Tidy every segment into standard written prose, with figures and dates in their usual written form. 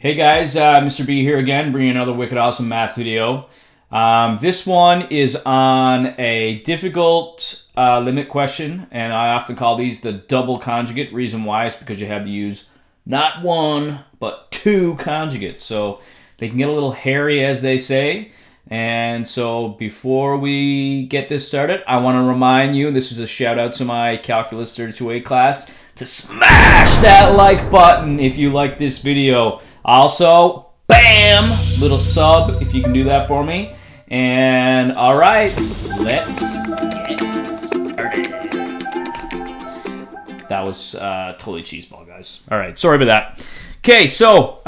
Hey guys, Mr. B here again, bringing another wicked awesome math video. This one is on a difficult limit question, and I often call these the double conjugate. Reason why is because you have to use not one, but two conjugates. So they can get a little hairy, as they say. And so before we get this started, I want to remind you, this is a shout out to my Calculus 32A class, to smash that like button if you like this video. Also, bam, little sub if you can do that for me. And all right, let's get started. That was totally cheeseball, guys. All right, sorry about that. Okay, so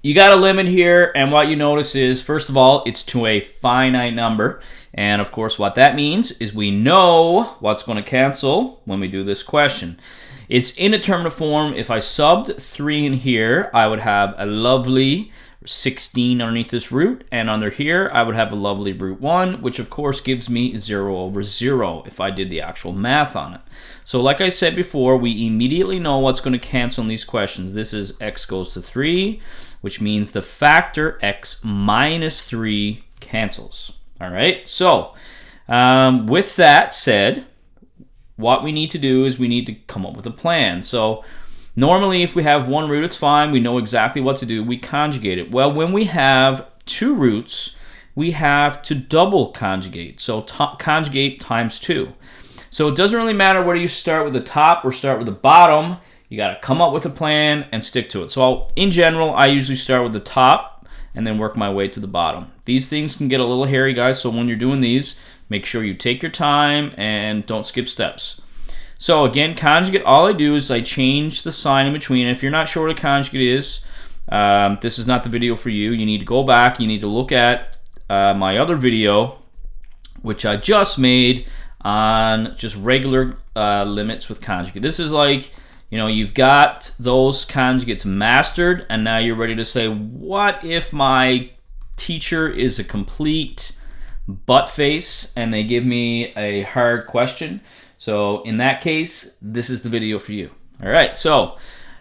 you got a limit here, and what you notice is, first of all, it's to a finite number. And of course, what that means is we know what's going to cancel when we do this question. It's indeterminate form. If I subbed 3 in here, I would have a lovely 16 underneath this root, and under here, I would have a lovely root 1, which of course gives me 0 over 0 if I did the actual math on it. So like I said before, we immediately know what's going to cancel in these questions. This is x goes to 3, which means the factor x minus 3 cancels. All right, so with that said, what we need to do is we need to come up with a plan. So normally if we have one root, it's fine. We know exactly what to do. We conjugate it. Well, when we have two roots, we have to double conjugate. So conjugate times 2. So it doesn't really matter whether you start with the top or start with the bottom. You got to come up with a plan and stick to it. So in general, I usually start with the top and then work my way to the bottom. These things can get a little hairy, guys, so when you're doing these, make sure you take your time and don't skip steps. So again, conjugate, all I do is I change the sign in between. If you're not sure what a conjugate is, this is not the video for you. You need to go back, you need to look at my other video, which I just made on just regular limits with conjugate. This is like, you know, you've got those conjugates mastered, and now you're ready to say, what if my teacher is a complete butt face and they give me a hard question? So in that case, this is the video for you. All right, so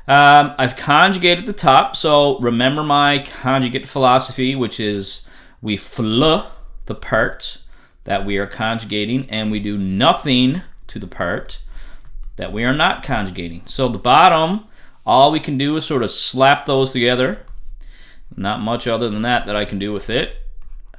I've conjugated the top. So remember my conjugate philosophy, which is we fl the part that we are conjugating, and we do nothing to the part that we are not conjugating. So the bottom, all we can do is sort of slap those together. Not much other than that I can do with it.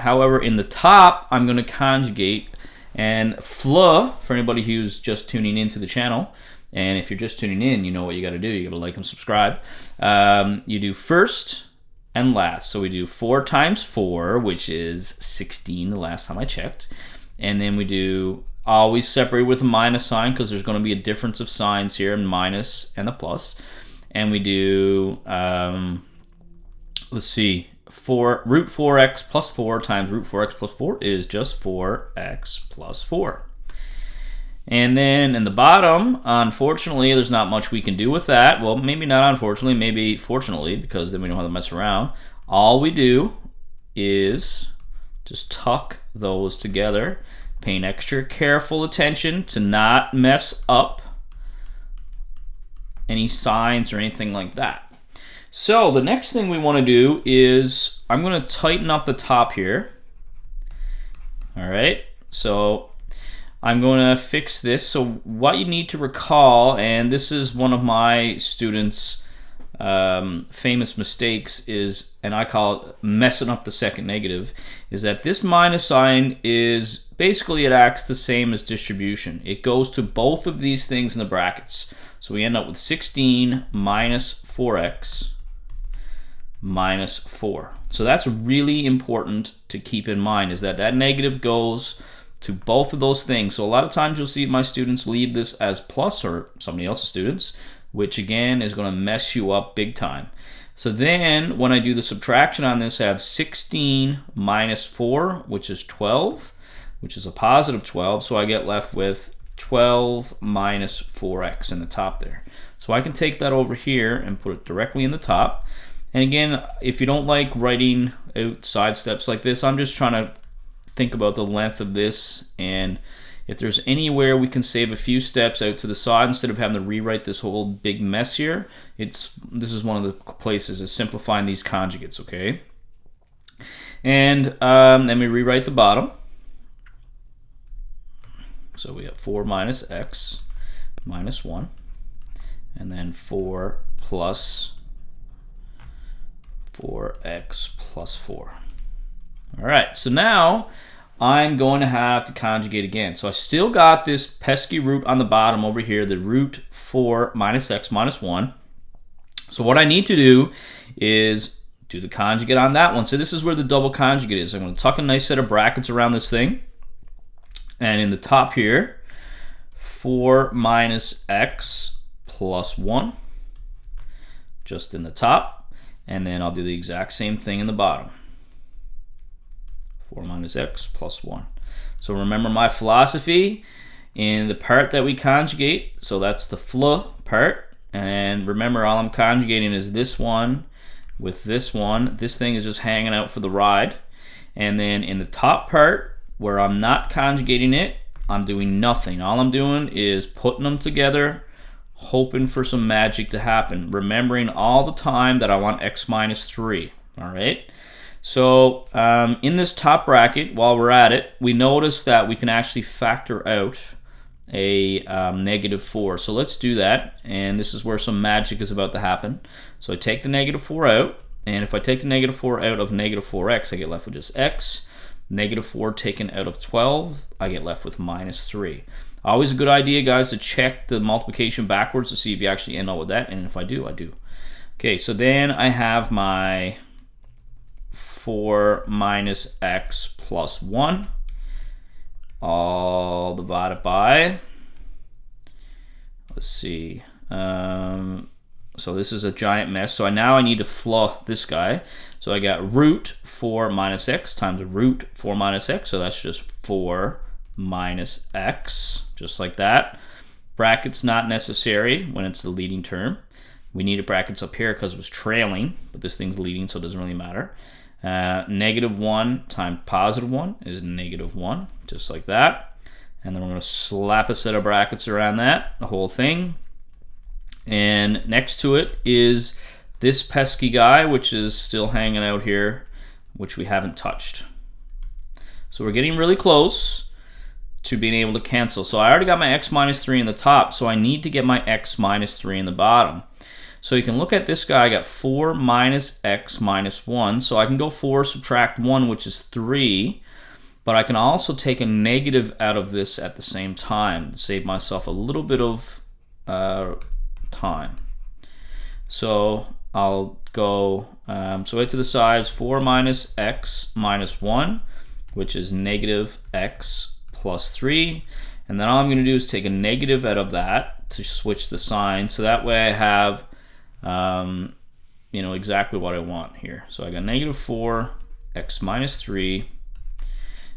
However, in the top, I'm going to conjugate, and fl, for anybody who's just tuning into the channel, and if you're just tuning in, you know what you got to do. You got to like and subscribe. You do first and last. So we do 4 times 4, which is 16 the last time I checked. And then we do always separate with a minus sign because there's going to be a difference of signs here, and minus and a plus. And we do, let's see, root 4x plus 4 times root 4x plus 4 is just 4x plus 4. And then in the bottom, unfortunately, there's not much we can do with that. Well, maybe not unfortunately, maybe fortunately, because then we don't have to mess around. All we do is just tuck those together, paying extra careful attention to not mess up any signs or anything like that. So the next thing we want to do is I'm going to tighten up the top here. All right, so I'm going to fix this. So what you need to recall, and this is one of my students' famous mistakes, is, and I call it messing up the second negative, is that this minus sign is basically, it acts the same as distribution. It goes to both of these things in the brackets. So we end up with 16 minus 4x minus 4. So that's really important to keep in mind, is that that negative goes to both of those things. So a lot of times you'll see my students leave this as plus, or somebody else's students, which again is going to mess you up big time. So then when I do the subtraction on this, I have 16 minus 4, which is 12, which is a positive 12. So I get left with 12 minus 4x in the top there. So I can take that over here and put it directly in the top. And again, if you don't like writing out side steps like this, I'm just trying to think about the length of this, and If there's anywhere we can save a few steps out to the side instead of having to rewrite this whole big mess here, this is one of the places, is simplifying these conjugates, okay? And then we rewrite the bottom. So we have 4 minus x minus 1, and then 4 plus 4x plus 4. All right, so now I'm going to have to conjugate again. So I still got this pesky root on the bottom over here, the root 4 minus x minus 1. So what I need to do is do the conjugate on that one. So this is where the double conjugate is. I'm going to tuck a nice set of brackets around this thing. And in the top here, 4 minus x plus 1, just in the top. And then I'll do the exact same thing in the bottom. 4 minus x plus 1. So remember my philosophy in the part that we conjugate. So that's the fl part. And remember, all I'm conjugating is this one with this one. This thing is just hanging out for the ride. And then in the top part, where I'm not conjugating it, I'm doing nothing. All I'm doing is putting them together, hoping for some magic to happen. Remembering all the time that I want x minus 3. All right? So in this top bracket, while we're at it, we notice that we can actually factor out a negative 4. So let's do that, and this is where some magic is about to happen. So I take the negative 4 out, and if I take the negative 4 out of negative 4x, I get left with just x. Negative 4 taken out of 12, I get left with minus 3. Always a good idea, guys, to check the multiplication backwards to see if you actually end up with that, and if I do, I do. Okay, so then I have my 4 minus x plus 1, all divided by, let's see, so this is a giant mess. So now I need to fluff this guy. So I got root 4 minus x times root 4 minus x. So that's just 4 minus x, just like that. Brackets not necessary when it's the leading term. We needed brackets up here because it was trailing, but this thing's leading, so it doesn't really matter. Negative 1 times positive 1 is negative 1, just like that. And then we're going to slap a set of brackets around that, the whole thing. And next to it is this pesky guy, which is still hanging out here, which we haven't touched. So we're getting really close to being able to cancel. So I already got my x minus 3 in the top, so I need to get my x minus 3 in the bottom. So you can look at this guy. I got 4 minus x minus 1. So I can go 4 subtract 1, which is 3. But I can also take a negative out of this at the same time to save myself a little bit of time. So I'll go, so right to the sides, 4 minus x minus 1, which is negative x plus 3. And then all I'm going to do is take a negative out of that to switch the sign. So that way I have exactly what I want here. So I got negative 4 x minus 3,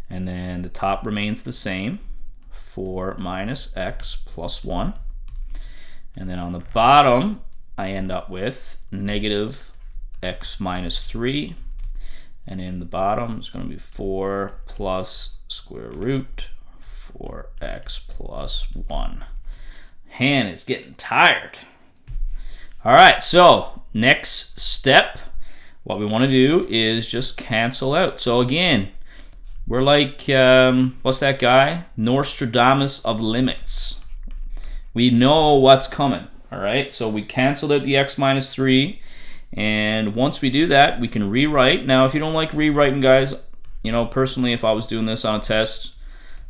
and then the top remains the same, 4 minus x plus 1, and then on the bottom I end up with negative x minus 3, and in the bottom it's going to be 4 plus square root 4x plus 1. Hand is getting tired. All right, so next step, what we want to do is just cancel out. So again, we're like, what's that guy? Nostradamus of limits. We know what's coming, all right? So we canceled out the x minus 3, and once we do that, we can rewrite. Now, if you don't like rewriting, guys, personally, if I was doing this on a test,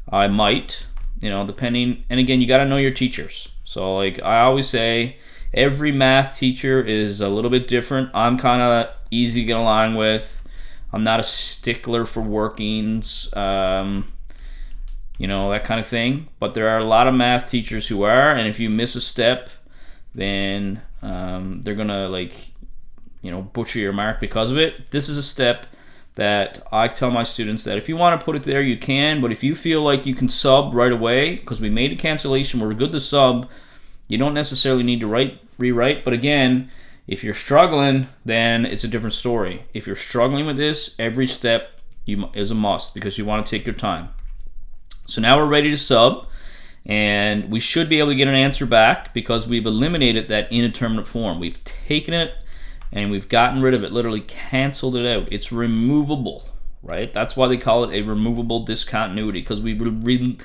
I might, depending, and again, you got to know your teachers. So like I always say, every math teacher is a little bit different. I'm kind of easy to get along with. I'm not a stickler for workings, that kind of thing. But there are a lot of math teachers who are, and if you miss a step, then they're gonna butcher your mark because of it. This is a step that I tell my students that if you want to put it there, you can. But if you feel like you can sub right away, because we made a cancellation, we're good to sub. You don't necessarily need to rewrite. But again, if you're struggling, then it's a different story. If you're struggling with this, every step is a must because you want to take your time. So now we're ready to sub, and we should be able to get an answer back because we've eliminated that indeterminate form. We've taken it and we've gotten rid of it, literally canceled it out. It's removable, right? That's why they call it a removable discontinuity, because we've literally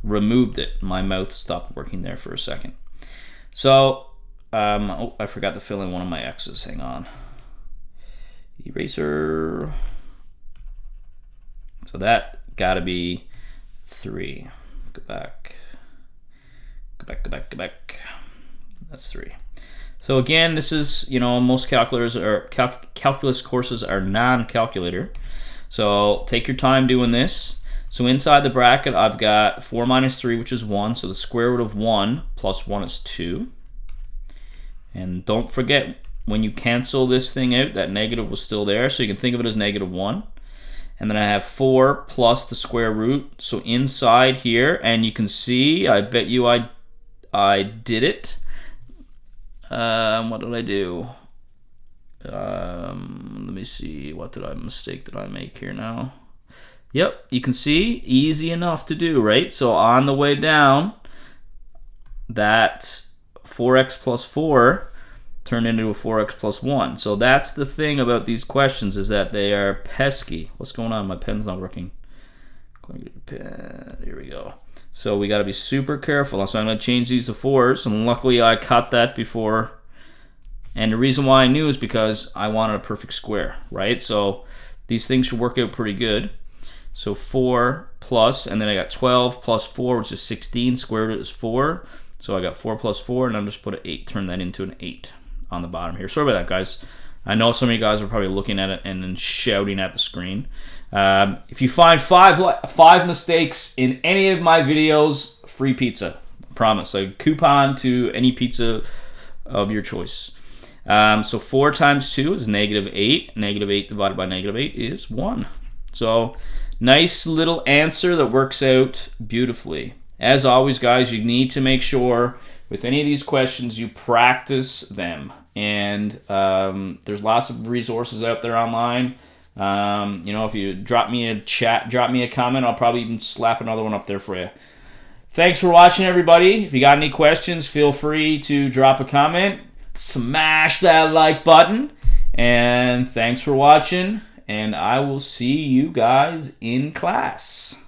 removed it. My mouth stopped working there for a second. So, oh, I forgot to fill in one of my x's. Hang on. Eraser. So that got to be 3. Go back. That's 3. So again, this is, most calculus courses are non-calculator. So take your time doing this. So inside the bracket, I've got 4 minus 3, which is 1. So the square root of 1 plus 1 is 2. And don't forget, when you cancel this thing out, that negative was still there. So you can think of it as negative 1. And then I have 4 plus the square root. So inside here, and you can see, I bet you I did it. What did I do? Let me see. What mistake did I make here now? Yep, you can see, easy enough to do, right? So on the way down, that 4x plus 4 turned into a 4x plus 1. So that's the thing about these questions, is that they are pesky. What's going on? My pen's not working. Here we go. So we got to be super careful. So I'm going to change these to 4s, and luckily I caught that before. And the reason why I knew is because I wanted a perfect square, right? So these things should work out pretty good. So 4 plus, and then I got 12 plus 4, which is 16. Square root is 4. So I got 4 plus 4, and I'm just put an 8. Turn that into an 8 on the bottom here. Sorry about that, guys. I know some of you guys are probably looking at it and then shouting at the screen. If you find five mistakes in any of my videos, free pizza. Promise. A coupon to any pizza of your choice. So 4 times 2 is negative 8. Negative 8 divided by negative 8 is 1. So nice little answer that works out beautifully. As always, guys, you need to make sure with any of these questions you practice them. And there's lots of resources out there online. If you drop me a chat, drop me a comment, I'll probably even slap another one up there for you. Thanks for watching, everybody. If you got any questions, feel free to drop a comment. Smash that like button. And thanks for watching. And I will see you guys in class.